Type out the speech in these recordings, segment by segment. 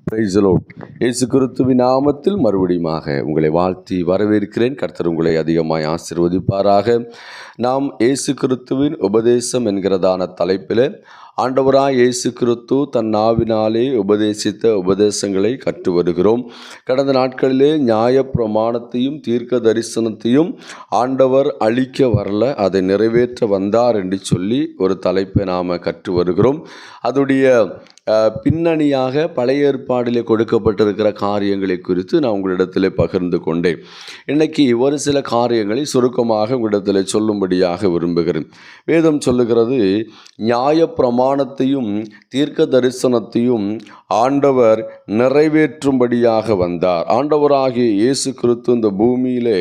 Praise the Lord. இயேசு கிறிஸ்துவின் நாமத்தில் மறுபடியுமாக உங்களை வாழ்த்தி வரவேற்கிறேன். கர்த்தர் உங்களை அதிகமாய் ஆசீர்வதிப்பாராக. நாம் இயேசு கிறிஸ்துவின் உபதேசம் என்கிறதான தலைப்பில் ஆண்டவராய் இயேசு கிறிஸ்து தன் நாவினாலே உபதேசித்த உபதேசங்களை கற்று வருகிறோம். கடந்த நாட்களிலே நியாயப்பிரமாணத்தையும் தீர்க்க தரிசனத்தையும் ஆண்டவர் அழிக்க வரல, அதை நிறைவேற்ற வந்தார் என்று சொல்லி ஒரு தலைப்பை நாம் கற்று வருகிறோம். அதுடைய பின்னணியாக பழைய ஏற்பாடிலே கொடுக்கப்பட்டிருக்கிற காரியங்களை குறித்து நான் உங்களிடத்தில் பகிர்ந்து கொண்டேன். இன்றைக்கி ஒரு சில காரியங்களை சுருக்கமாக உங்களிடத்தில் சொல்லும்படியாக விரும்புகிறேன். வேதம் சொல்லுகிறது, நியாயப்பிரமாணத்தையும் தீர்க்க தரிசனத்தையும் ஆண்டவர் நிறைவேற்றும்படியாக வந்தார். ஆண்டவராகிய இயேசு கிறிஸ்து இந்த பூமியிலே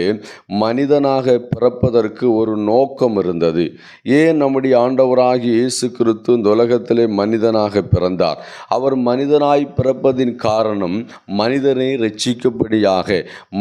மனிதனாக பிறப்பதற்கு ஒரு நோக்கம் இருந்தது. ஏன் நம்முடைய ஆண்டவராகிய இயேசு கிறிஸ்து இந்த உலகத்திலே மனிதனாக பிறந்தார்? அவர் மனிதனாய் பிறப்பதின் காரணம் மனிதனை ரட்சிக்கும்படியாக,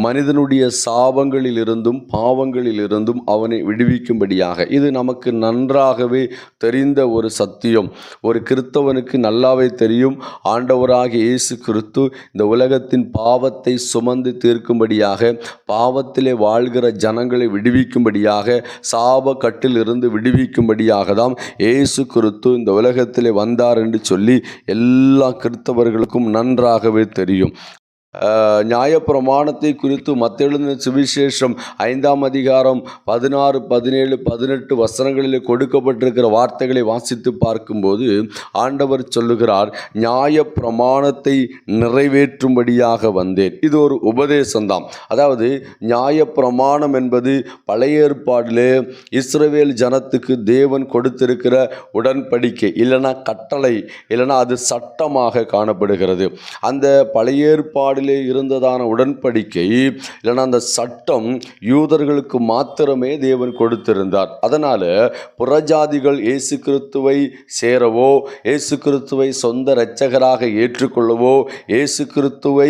மனிதனுடைய சாபங்களில் இருந்தும் பாவங்களில் இருந்தும் அவனை விடுவிக்கும்படியாக. இது நமக்கு நன்றாகவே தெரிந்த ஒரு சத்தியம். ஒரு கிறிஸ்தவனுக்கு நல்லாவே தெரியும், ஆண்டவராகிய இயேசு கிறிஸ்து இந்த உலகத்தின் பாவத்தை சுமந்து தீர்க்கும்படியாக, பாவத்திலே வாழ்கிற ஜனங்களை விடுவிக்கும்படியாக, சாப கட்டில் இருந்து விடுவிக்கும்படியாக தான் இயேசு கிறிஸ்து இந்த உலகத்திலே வந்தார் என்று சொல்லி எல்லா கிறிஸ்தவர்களுக்கும் நன்றாகவே தெரியும். நியாயப்பிரமாணத்தை குறித்து மத்தேயு எழுதின சுவிசேஷம் 5ஆம் அதிகாரம் 16, 17, 18 வசனங்களில் கொடுக்கப்பட்டிருக்கிற வார்த்தைகளை வாசித்து பார்க்கும்போது ஆண்டவர் சொல்லுகிறார், நியாயப்பிரமாணத்தை நிறைவேற்றும்படியாக வந்தேன். இது ஒரு உபதேசம்தான். அதாவது நியாயப்பிரமாணம் என்பது பழைய ஏற்பாடிலே இஸ்ரவேல் ஜனத்துக்கு தேவன் கொடுத்திருக்கிற உடன்படிக்கை, இல்லைனா கட்டளை, இல்லைனா அது சட்டமாக காணப்படுகிறது. அந்த பழைய ஏற்பாடில் இருந்ததான உடன்படிக்கை, இல்லைனா அந்த சட்டம் யூதர்களுக்கு மாத்திரமே தேவன் கொடுத்திருந்தார். அதனால புறஜாதிகள் இயேசு கிறிஸ்துவை சேரவோ, இயேசு கிறிஸ்துவை சொந்த இரட்சகராக ஏற்றுக்கொள்ளவோ, இயேசு கிறிஸ்துவை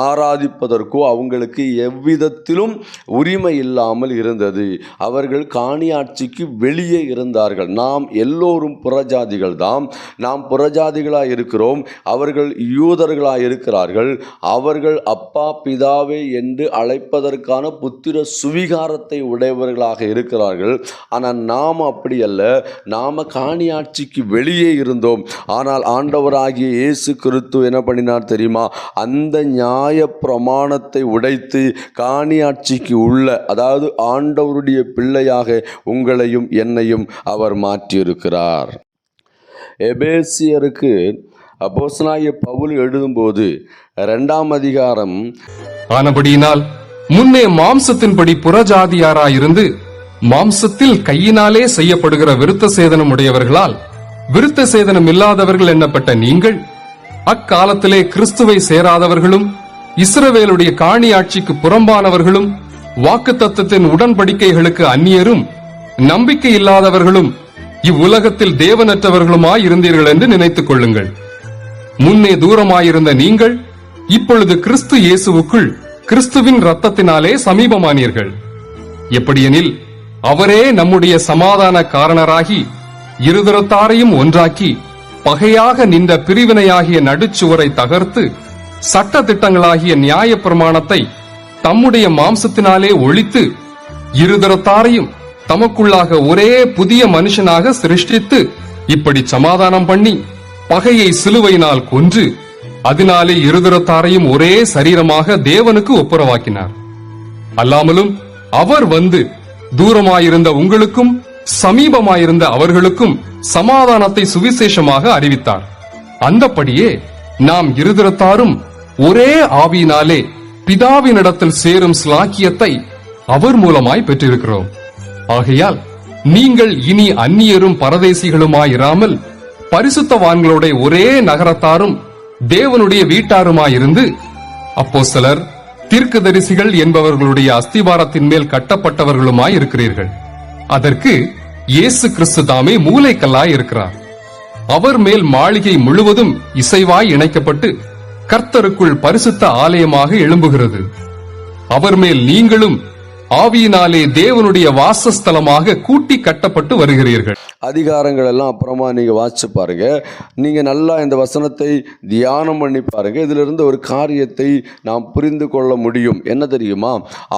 ஆராதிப்பதற்கோ அவங்களுக்கு எவ்விதத்திலும் உரிமை இல்லாமல் இருந்தது. அவர்கள் காணியாட்சிக்கு வெளியே இருந்தார்கள். நாம் எல்லோரும் புறஜாதிகள் தான். நாம் புறஜாதிகளாக இருக்கிறோம், அவர்கள் யூதர்களாக இருக்கிறார்கள். அவர்கள் அப்பா பிதாவே என்று அழைப்பதற்கான புத்திர சுவிகாரத்தை உடையவர்களாக இருக்கிறார்கள். ஆனால் நாம் அப்படி அல்ல. நாம் காணியாட்சிக்கு வெளியே இருந்தோம். ஆனால் ஆண்டவராகிய இயேசு கிறிஸ்து என்ன பண்ணினார் தெரியுமா? அந்த நியாய பிரமாணத்தை உடைத்து காணியாட்சிக்கு உள்ள, அதாவது ஆண்டவருடைய பிள்ளையாக உங்களையும் என்னையும் அவர் மாற்றியிருக்கிறார். எபேசியருக்கு அப்போஸ்தலனாகிய பவுல் எழுதும்போது 2ஆம் அதிகாரம், ஆனபடியினால் முன்னே மாம்சத்தின்படி புறஜாதியாராயிருந்து மாம்சத்தில் கையினாலே செய்யப்படுகிற விருத்த சேதனம் உடையவர்களால் விருத்த சேதனம் இல்லாதவர்கள் எண்ணப்பட்ட நீங்கள், அக்காலத்திலே கிறிஸ்துவை சேராதவர்களும் இஸ்ரவேலுடைய காணியாட்சிக்கு புறம்பானவர்களும் வாக்குத்தத்தத்தின் உடன்படிக்கைகளுக்கு அந்நியரும் நம்பிக்கை இல்லாதவர்களும் இவ்வுலகத்தில் தேவனற்றவர்களுமாயிருந்தீர்கள் என்று நினைத்துக் கொள்ளுங்கள். முன்னே தூரமாயிருந்த நீங்கள் இப்பொழுது கிறிஸ்து இயேசுவுக்குள் கிறிஸ்துவின் இரத்தத்தினாலே சமீபமானீர்கள். எப்படியெனில் அவரே நம்முடைய சமாதான காரணராகி இருதரத்தாரையும் ஒன்றாக்கி பகையாக நின்ற பிரிவினையாகிய நடுச்சுவரை தகர்த்து சட்ட திட்டங்களாகிய நியாய பிரமாணத்தை தம்முடைய மாம்சத்தினாலே ஒழித்து இருதரத்தாரையும் தமக்குள்ளாக ஒரே புதிய மனுஷனாக சிருஷ்டித்து இப்படி சமாதானம் பண்ணி பகையை சிலுவையினால் கொன்று அதனாலே இருதரத்தாரையும் ஒரே சரீரமாக தேவனுக்கு ஒப்புரவாக்கினார். அல்லாமலும் அவர் வந்து தூரமாயிருந்த உங்களுக்கும் சமீபமாயிருந்த அவர்களுக்கும் சமாதானத்தை சுவிசேஷமாக அறிவித்தார். அந்தப்படியே நாம் இருதரத்தாரும் ஒரே ஆவியினாலே பிதாவினிடத்தில் சேரும் ஸ்லாக்கியத்தை அவர் மூலமாய் பெற்றிருக்கிறோம். ஆகையால் நீங்கள் இனி அந்நியரும் பரதேசிகளுமாயிராமல் பரிசுத்தவான்களோட ஒரே நகரத்தாரும் தேவனுடைய வீட்டாருமாயிருந்து அப்போஸ்தலர், தீர்க்கதரிசிகள் என்பவர்களுடைய அஸ்திபாரத்தின் மேல் கட்டப்பட்டவர்களுமாய் இருக்கிறீர்கள். அதற்கு இயேசு கிறிஸ்து தாமே மூலைக்கல்லாய் இருக்கிறார். அவர் மேல் மாளிகை முழுவதும் இசைவாய் இணைக்கப்பட்டு கர்த்தருக்குள் பரிசுத்த ஆலயமாக எழும்புகிறது. அவர் மேல் நீங்களும் ஆவியினாலே தேவனுடைய வாசஸ்தலமாக கூட்டி கட்டப்பட்டு வருகிறீர்கள். அதிகாரங்கள் எல்லாம் அப்புறமா நீங்கள் வாசிச்சு பாருங்க. நீங்கள் நல்லா இந்த வசனத்தை தியானம் பண்ணி பாருங்க. இதிலிருந்து ஒரு காரியத்தை நாம் புரிந்து கொள்ள முடியும். என்ன தெரியுமா?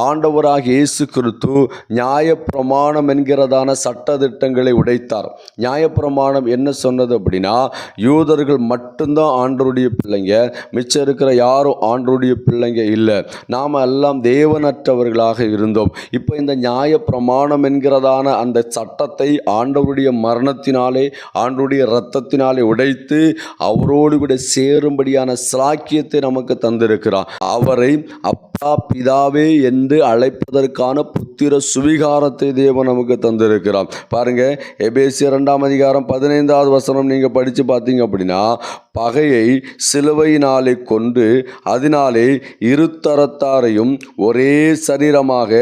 ஆண்டவராகிய இயேசு கிறிஸ்து நியாயப்பிரமாணம் என்கிறதான சட்டதிட்டங்களை உடைத்தார். நியாயப்பிரமாணம் என்ன சொன்னது அப்படின்னா, யூதர்கள் மட்டும்தான் ஆண்டவருடைய பிள்ளைங்க, மிச்சம் இருக்கிற யாரும் ஆண்டவருடைய பிள்ளைங்க இல்லை, நாம் எல்லாம் தேவனற்றவர்களாக இருந்தோம். இப்போ இந்த நியாயப்பிரமாணம் என்கிறதான அந்த சட்டத்தை ஆண்டவருடைய மரணத்தினாலே, ஆண்டவருடைய இரத்தத்தினாலே உடைத்து அவரோடு கூட சேரும்படியான சிலாக்கியத்தை நமக்கு தந்திருக்கிறார். அவரை அப்பா பிதாவே என்று அழைப்பதற்கான புத்திர சுவிகாரத்தை தேவன் நமக்கு தந்திருக்கிறார். பாருங்க, எபேசியர் 2:15 நீங்க படிச்சு பார்த்தீங்க அப்படின்னா, பகையை சிலுவையினாலே கொண்டு அதனாலே இருதரத்தாரையும் ஒரே சரீரமாக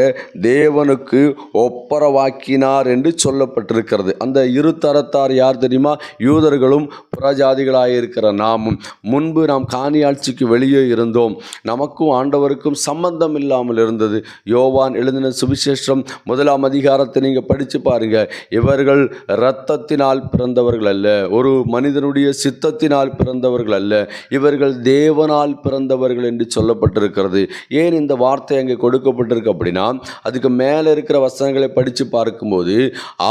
தேவனுக்கு ஒப்பரவாக்கினார் என்று சொல்லப்பட்டிருக்கிறது. அந்த இருதரத்தார் யார் தெரியுமா? யூதர்களும் புறஜாதிகளாக இருக்கிற நாமும். முன்பு நாம் காணியாட்சிக்கு வெளியே இருந்தோம், நமக்கும் ஆண்டவருக்கும் சம்பந்தம் இல்லாமல் இருந்தது. யோவான் எழுதின சுவிசேஷம் 1 நீங்க படிச்சு பாருங்க. இவர்கள் இரத்தத்தினால் பிறந்தவர்கள் அல்ல, ஒரு மனிதனுடைய சித்தத்தினால் பிறந்தவர்கள் அல்ல, இவர்கள் தேவனால் பிறந்தவர்கள் என்று சொல்லப்பட்டிருக்கிறது. ஏன் இந்த வார்த்தை அங்கே கொடுக்கப்பட்டிருக்கு அப்படின்னா, அதுக்கு மேலே இருக்கிற வசனங்களை படித்து பார்க்கும்போது,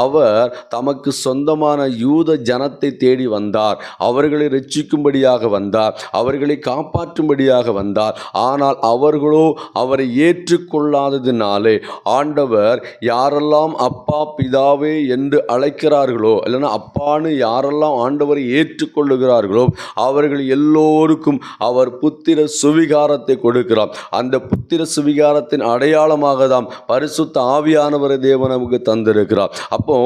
அவர் தமக்கு சொந்தமான யூத ஜனத்தை தேடி வந்தார், அவர்களை ரட்சிக்கும்படியாக வந்தார், அவர்களை காப்பாற்றும்படியாக வந்தார். ஆனால் அவர்களோ அவரை ஏற்றுக்கொள்ளாததினாலே ஆண்டவர் யாரெல்லாம் அப்பா பிதாவே என்று அழைக்கிறார்களோ, இல்லைன்னா அப்பான்னு யாரெல்லாம் ஆண்டவரை ஏற்றுக்கொள்ளுகிறார்களோ அவர்கள் எல்லோருக்கும் அவர் புத்திர சுவிகாரத்தை கொடுக்கிறார். அந்த புத்திர சுவிகாரத்தின் அடையாளமாக தான் பரிசுத்த ஆவியானவரை தேவன் நமக்கு தந்திருக்கிறார். அப்போ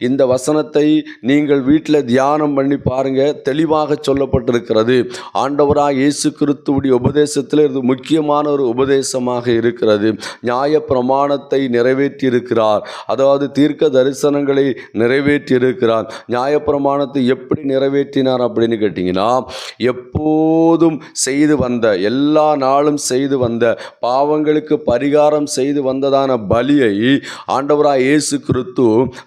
இந்த வசனத்தை நீங்கள் வீட்டில் தியானம் பண்ணி பாருங்க, தெளிவாக சொல்லப்பட்டிருக்கிறது. ஆண்டவராக இயேசு கிறிஸ்துவுடைய உபதேசத்தில் இது முக்கியமான ஒரு உபதேசமாக இருக்கிறது. நியாய பிரமாணத்தை நிறைவேற்றி இருக்கிறார், அதாவது தீர்க்க தரிசனங்களை நிறைவேற்றி இருக்கிறார். நியாய பிரமாணத்தை எப்படி நிறைவேற்றினார் அப்படின்னு கேட்டீங்கன்னா, எப்போதும் செய்து வந்த, எல்லா நாளும் செய்து வந்த பாவங்களுக்கு பரிகாரம் செய்து வந்ததான பலியை ஆண்டவராய் இயேசு கிறிஸ்து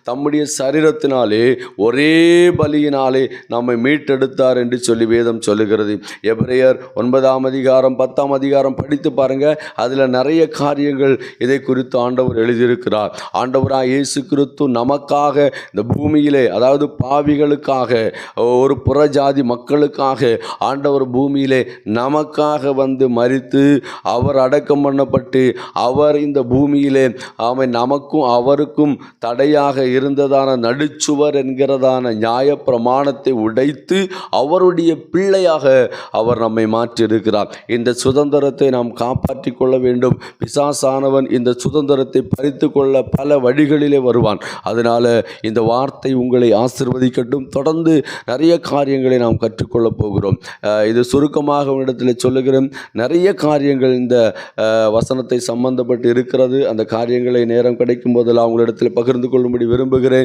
தம்முடைய சரீரத்தினாலே ஒரே பலியினாலே நம்மை மீட்டெடுத்தார் என்று சொல்லி வேதம் சொல்லுகிறது. எபிரேயர் 9 படித்து பாருங்க, அதில் நிறைய காரியங்கள் இதை குறித்து ஆண்டவர் எழுதியிருக்கிறார். ஆண்டவராய் இயேசு கிறிஸ்து நமக்காக இந்த பூமியிலே, அதாவது பாவிகளுக்காக, ஒரு புறஜாதி மக்களுக்காக ஆண்டவர் பூமியிலே நமக்காக வந்து மரித்து அவர் அடக்கம் பண்ணப்பட்டு அவர் இந்த பூமியிலே நமக்கும் அவருக்கும் தடையாக இருந்ததான நடுச்சுவர் என்கிறதான நியாய பிரமாணத்தை உடைத்து அவருடைய பிள்ளையாக அவர் நம்மை மாற்றியிருக்கிறார். இந்த சுதந்திரத்தை நாம் காப்பாற்றி கொள்ள வேண்டும். பிசாசானவன் இந்த சுதந்திரத்தை பறித்து கொள்ள பல வழிகளிலே வருவான். அதனால இந்த வார்த்தை உங்களை ஆசீர்வதிக்கட்டும். தொடர்ந்து நிறைய காரியங்களை நாம் கற்றுக்கொள்ளப் போகிறோம். இது சுருக்கமாக இடத்தில் சொல்லுகிறேன். நிறைய காரியங்கள் இந்த வசனத்தை சம்பந்தப்பட்டு இருக்கிறது. அந்த காரியங்களை நேரம் கிடைக்கும் போதெல்லாம் உங்களிடத்தில் பகிர்ந்து கொள்ளும்படி விரும்புகிறேன்.